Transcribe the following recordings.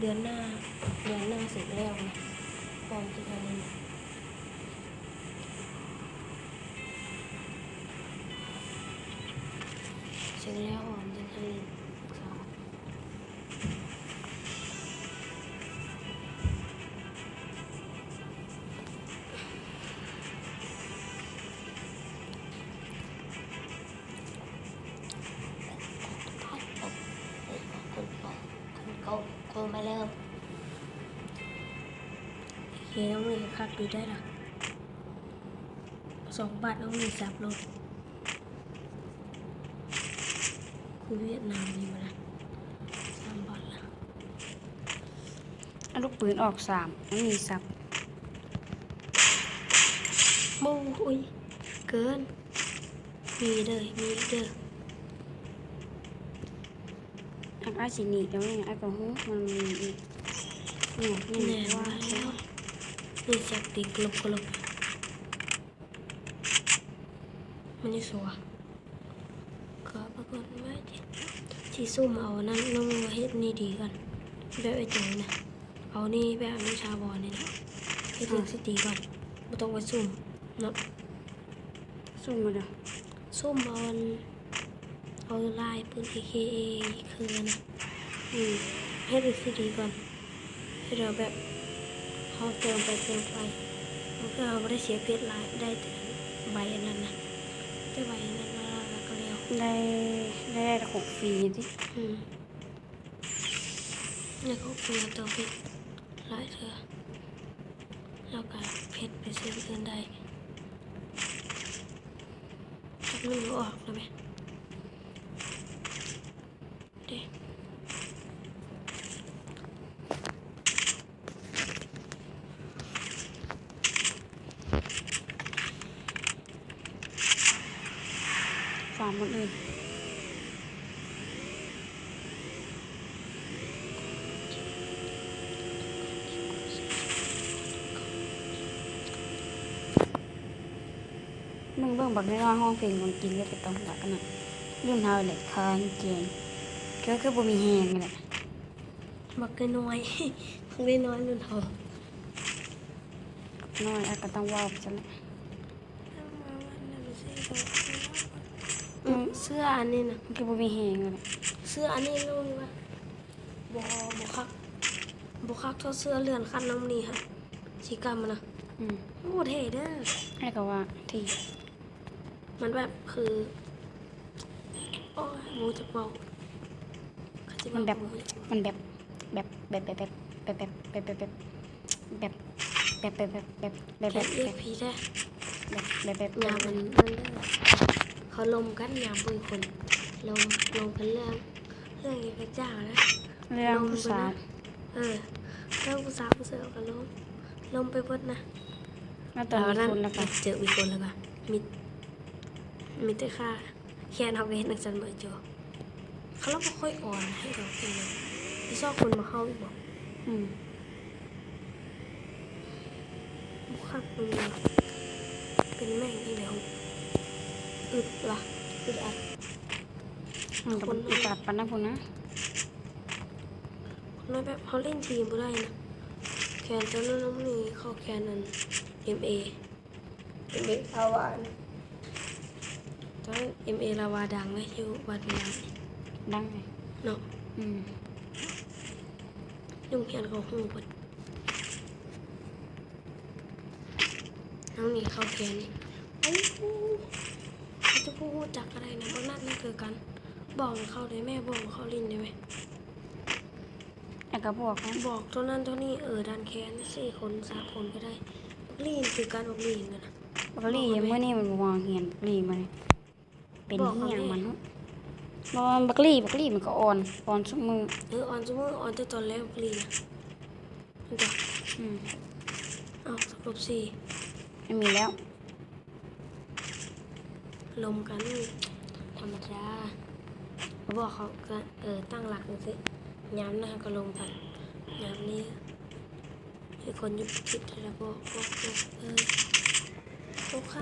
เดือนหน้าเสร็จแล้วนะพร้อมที่จะนี่เสร็จแล้วอ่อนจะให้สาวโกงไปแล้วเฮ้ยน้องมีคักดูได้หรอ2 บาทน้องมีซับรถคือเวียดนามนี่มาละ3 บาทละเอาลูกปืนออก3ไม่มีซับโอ้ยเกินมีเด้ออักอาชินีเดี๋ยวนี้ไอ้กระหูมันมีอีกแน่ว่าแล้วนี่จับตีกลบมันนี่สัวก็ปรากฏว่าที่ซุ่มเอานั่นน้องเฮ็ดนี่ดีก่อนแบบไอ้โจนะเอานี่แบบอนุชาบอลนี่นะเฮ็ดถึงสิตีก่อนไม่ต้องไปซุ่มเนาะซุ่มมาเด้อซุ่มเอาลายปืน AKA คือนะให้ถึงสิตีก่อนให้เราแบบเขาเติมไปมันก็เราไม่ได้เสียเพชรลายได้แต่ใบอันนั้นนะได้ใบอันนั้นแล้วก็เร็วได้ของฟรีดิแล้วก็เปลี่ยนตัวเพชรหลายเถื่อแล้วก็เพชรไปซื้ออื่นได้จับมือออกเลยไหมเด็กฟาร์มคนอื่นมึงเบิ่งบักน้อยห้องเพลงคนกินก็ไปต้องบักกันน่ะรุ่นเฮาแหละคานเจนก็คือบ่มีแฮงนี่แหละบักน้อยน้อยรุ่นเฮาน้อยก็ต้องว่าจังแหละเสื้ออันนี้นะคือบ่มีแฮงเลยเสื้ออันนี้รู้ว่าบ่คักเท่าเสื้อเลื่อนคันน้ำนี่ค่ะสีกำมันนะโอ้เท่เด้อให้ก็ว่าที่มันแบบคือโอ้ยมูจะเบามันแบบพีแท้ยามมันเขาลมกันยามบุยคนลมกันเรื่องอย่างกระจ่างนะเรื่องผู้สาวเรื่องผู้สาวผู้เสือกันลมไปบดนะแล้วตอนนี้คนแล้วกันเจอมีคนแล้วกันมีแต่ค่าแค่เขาไปเห็นนักจันเบอร์โจเขาเราไม่ค่อยอ่อนให้เราเป็นเลยที่ชอบคนมาเข้าอีกบอกบุคคลมึงเป็นแม่งอีเดียวอึดอัดคนอึดอัดปันนะคุณนะคนนั้นแบบเขาเล่นทีมไม่ได้นะแคนตอนนั้นน้องนี่เข้าแคนนั้นMA ลาวาตอน MA ลาวาดังไหมอยู่วัดเวลาดังไหมเนาะยุ่งแคนเขาหูปดน้องนี่เข้าแคนเขาจะพูดจักอะไรนะเพราะนั่นคือกันบอกเขาได้แม่บอกเขาลิ้นได้ไหมไอ้กระบอกนะบอกเท่านั้นเท่านี้ดันแคน4 คน3 คนก็ได้ลีนคือการออกลีนนะบักลี่เมื่อนี้มันวางเหียนลีมาเลยเป็นเหี้ยงมันบอลบักลี่มันก็อ่อนชุบมืออ่อนชุบมืออ่อนแต่ตอนแรกบักลี่นะมันจะเอา14ไม่มีแล้วลมกันธรรมดาบอกเขาก็ตั้งหลักสิย้ำนะคะก็ลงไปย้ำนี้ให้คนยุบคิดแล้วบอกพวกข้า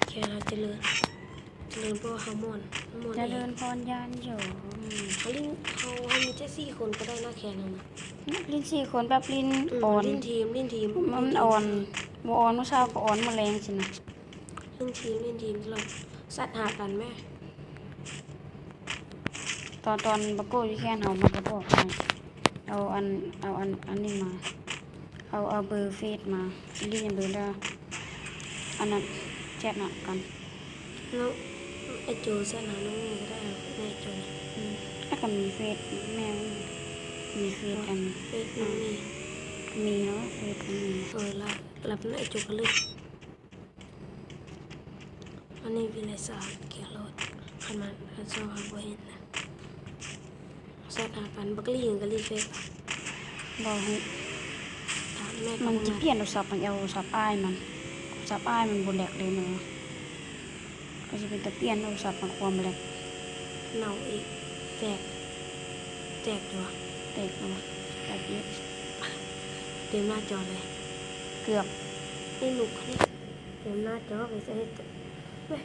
แค่เราเจริญเพราะฮอร์โมนเจริญพรยานอยู่ เขาลิ้นเขามีแค่4 คนก็ได้หน้าแขนนั่นนะ ลิ้น4 คนแบบลิ้นอ่อน ลิ้นทีม มันอ่อนบ่อ่อนมื้อเช้าก็อ่อนมื้อแลงสินะ ลิ้นทีมตลอดสัตว์หากันแม่ ตอนบักโก้อยู่แค่นเฮามันก็บอกให้เอาอันนี้มาเอาเบอร์เฟซมาเรียนดูแล้วอันนั้นแชทหากัน แล้วไอโจแซนหาน้องเมย์ก็ได้หรอแม่โจ แล้วก็มีเฟซแม่มีเฟซอัน เฟซน้องเมย์ มีเนาะเฟซอันนี้ รับไอโจก็เลยอันนี้วิไลศาสตร์เกี่ยวรถขันมันขันโซ่ขันบ่เห็นนะสัตว์หากันบักลี่กับลี่เฟซ บอกให้ ถามแม่ มัน ก็ จะเปลี่ยนโทรศัพท์มันเอาโทรศัพท์อ้ายมันโทรศัพท์อ้ายมันบ่แหลกเลยเนาะก็จะเป็นตะเปลี่ยนโทรศัพท์มันความแหลก เน่าอีกแตกดีวะ แตกเนาะแตกเยอะ เต็มหน้าจอเลย เกือบ นี่หนุกนี่เต็มหน้าจอไปใส่เว้ย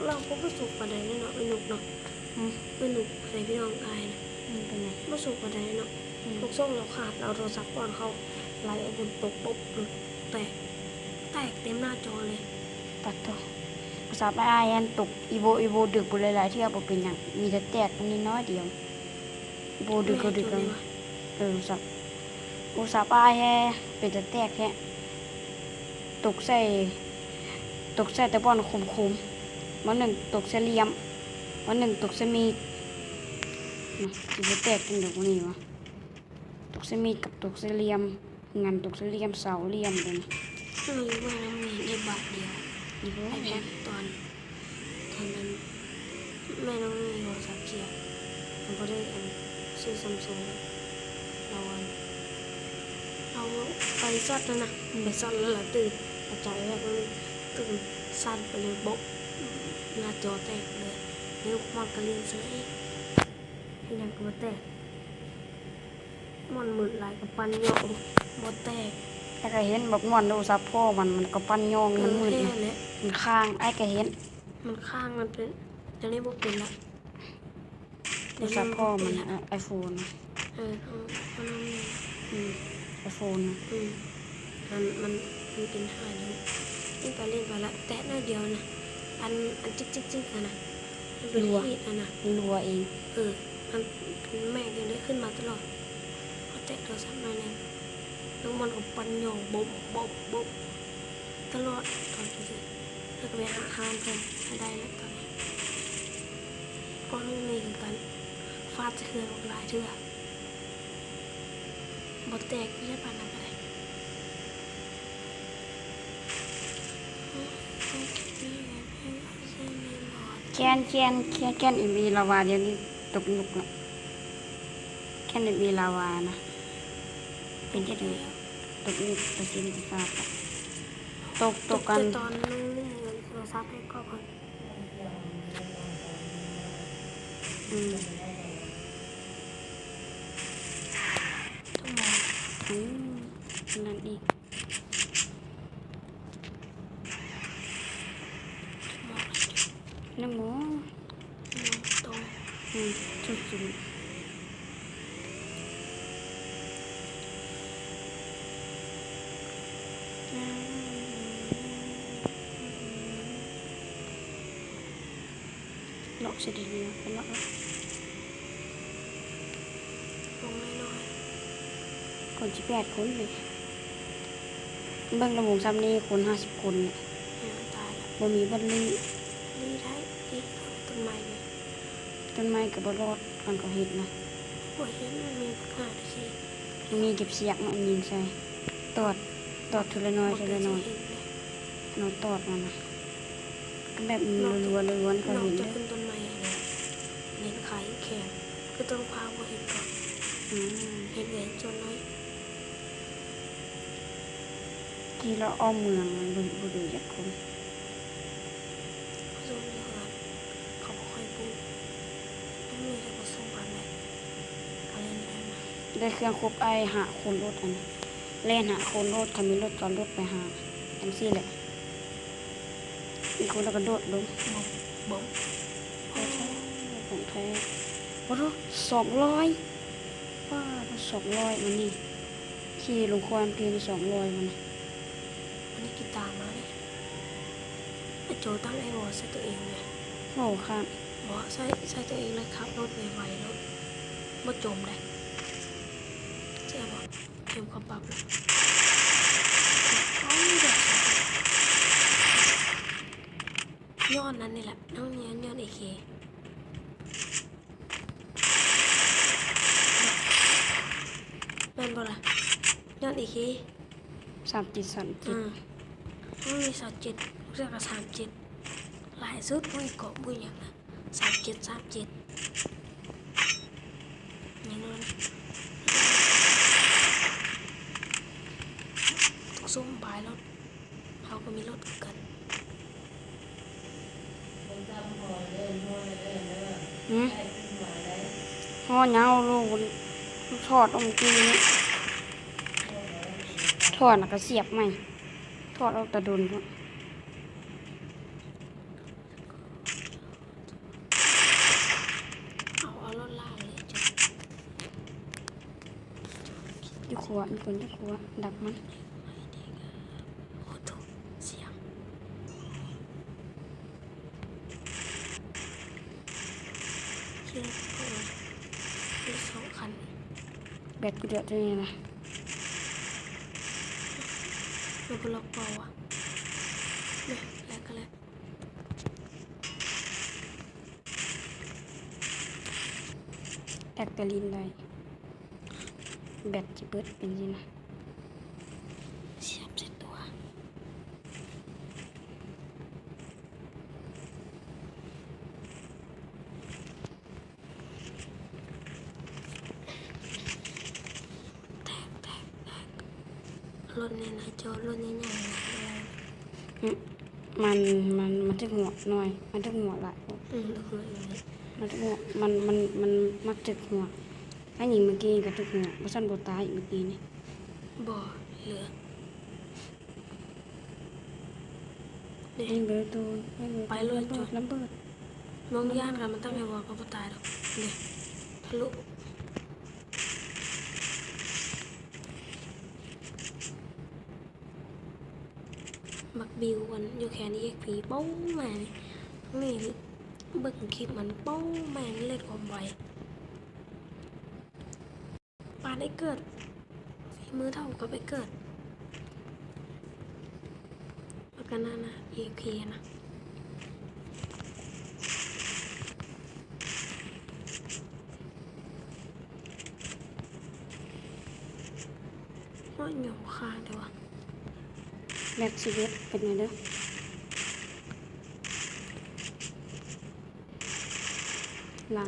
เราก็ไม่สุกประเด็นเนาะไม่หนุกเนาะ อืม ไม่หนุกใส่พี่น้องอายนะ เป็นไง ไม่สุกประเด็นเนาะลูกส่งเราขาดเราโทรศัพท์ก่อนเขาไหลเอาบนตกปุ๊บหลุดแตกเต็มหน้าจอเลย ปัดโตโทรศัพท์อ้ายอันตกอีโบดึกบ่หลายๆเที่ยบ่เป็นหยังมีแต่แตกนิดน้อยเดียวอีโบดึกก็ดึกกันโทรศัพท์อ้ายแฮเป็นแต่แตกแฮตกใส่แต่บ่อนคมๆวันหนึ่งตกใส่เหลี่ยมวันหนึ่งตกใส่มีดนะสิบ่แตกจังเดอกนี้วะตกใส่มีดกับตกใส่เหลี่ยมงั้นตกใส่เหลี่ยมเสาเหลี่ยมเลยนะ ไม่รู้ว่าเรามีได้บาทเดียว อีโบ ไอแพดตอนนั้นแม่น้องมีโทรศัพท์เสียมันก็ได้ซื้อซัมซุงเราไฟซอดนั่นนะไปซอดแล้วตื่นกระจายแล้วก็ตื่นสั่นไปเลยบกหน้าจอแตกเลยนิ้วมันกระเรียนเสียที่นั่นก็มาแตกมันมืดหลายกับปันโยกบแตก ไอ้ก็เห็นบอกม่วนโทรศัพท์พ่อมันก็ปั้นยองมันมืด แค่ นะ เลย มันค้างไอ้ก็เห็น มันข้างมันเป็นจะเรียกว่าเป็นละ โทรศัพท์พ่อมันไอโฟน มันมี ไอโฟน มันเป็นหาอยู่เล่นไปละแตะหน้าเดียวนะอันจิ๊กนะมันเป็นขีดนะ รัวเอง มันแม่ยังได้ขึ้นมาตลอดพอแตะโทรศัพท์หน่อยนึงแล้วมันก็ปันโยงบบตลอดตอนนี้แล้วก็ไปหาห้ามเพิ่มให้ได้แล้วตอนนี้ก็ต้องมีกันฟาดจะเคลื่อนหลายเทื่อบดแตกไม่ใช่ปานนั้นก็ได้ แคนอีมีลาวาเดี๋ยวนี้ตกลุกละแคนอีมีลาวานะเป็นที่ดูตกลุกประสิทธิภาพตกกัน ตอนนึงโทรศัพท์ให้ก็ก่อน นั่นอีกน้ำหมู ตรง สุดหลอกเสียดีเป็นหลอก ตรงน้อย คน18 คนเลยเบิ่งระบบซ้ำนี้คน50 คนเนี่ย ๆตายละ บ่มีบัดนี้ นี่ได้อีกต้นไม้เลย ต้นไม้ก็บ่รอดกันก็เฮ็ดนะ โอ้ยเห็นมันมีขาดสิ มีเก็บเสียกมันยิงใส่ตอดทีละน้อยน้อยตอดมันนะก็แบบมีรัวๆก็ น้อง เห็น จะ เลย ขึ้นต้นไม้เลยเห็นขายแขนคือต้นพาวก็เห็นก่อน อืม เห็นเลยจนน้อย ที่เราอ้อมเมืองมันบ่ดูจักคน โซนเดียวกันเขาบอกค่อยพูดไม่มีแต่ผสมกันเลยอะไรนี่นะ ได้เครื่องครบไอ้หาคนรถอันนั้นเล่นหาคนรถคันมีรถจอดรถไปหาจังซี่แหละอีกคนแล้วก็โดดลง บ่ม ของแท้ อ้โห200ว้า200มันนี่ขี่ลงความเพียง200มัน อันนี้กีตาร์มาเลยไอ้โจตั้งไอ้วอใส่ตัวเองเลย โอ้ครับ วอใส่ตัวเองเลยครับรถไวๆรถบ่จมเลยเจ๊บอกเกมความปรับเลยย้อนนั้นนี่แหละน้องเนี้ยย้อนเอเคแม่นบ่ล่ะย้อนเอเค37มันมี37เรียกว่า37หลายสุดบ่เกาะบ่อย่างนะ37อย่างนั้นทุกซุ้มปลายรถเขาก็มีรถกัน ห่อเหงาลูกทอดออกมากินนี่ทอดแล้วก็เสียบใหม่ทอดออกตะดุนพุ่น เอารถลากเลยจ้ะ อยู่ครัวมีคนอยู่ครัวดับมัน โอ้ถูกเสียงเชื่อเพื่อนมี2 คัน แบตกูเดือดเลยนะ เราไปล็อกเปล่าวะเนี่ยแลกกันเลย แอกตะลินได้แบตจะเบิดเป็นสินะ เสียบเสร็จตัวแตกรถนี่นะโจรถนี่ใหญ่นะอะไร อืมมันถึงหัวหน่อยมันถึงหัวหลาย รถนี่ มันถึงหัวมันมักถึกหัวถ้าหญิงเมื่อกี้ก็ถึกหัวบ่ซั่นบ่ตายเมื่อกี้นี่ บ่อเหลือเนี่ย ยิงไปตัวไปเลยระเบิด มองย่านกันมันตั้งแต่ว่าก็บ่ตายหรอกเนี่ยทะลุมักบิวมันอยู่แค่นี้เอกผีป้องแม่นี่เบิ่งคลิปมันป้องแม่เล่นความไวปานไอ้เกิดฝีมือเท่ากับไอ้เกิดแล้วก็นั่นนะเอกพีนะว่าหยงคางเดี๋ยววะ แบตชีวิตเป็นไงเด้อหลัง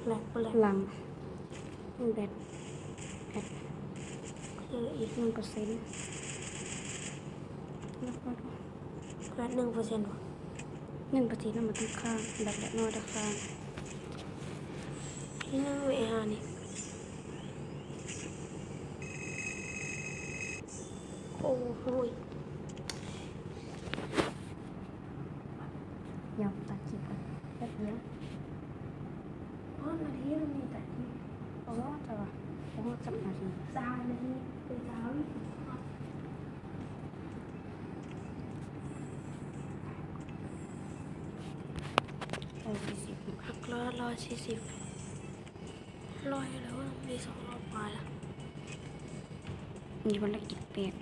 แหลกไปเลย หลังแบตอีก1%แล้วก็ แค่1%วะ 1%แล้วมันต้องข้างแบตน้อยตะข้าง พี่นั่งเอฮานี่โอ้โหย เดี๋ยวตัดคลิปก่อนแป๊บเดียว นาทีมันมีแต่ เพราะว่าจะเพราะว่าสักนาที 3 นาทีเป็นเช้า40 หักร้อย140แล้วมี200 ปลายแล้ว มีภารกิจแปลก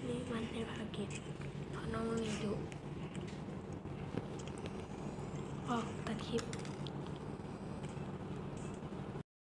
นี่มันในภารกิจเพราะน้องมันมีดุออกตัดคลิป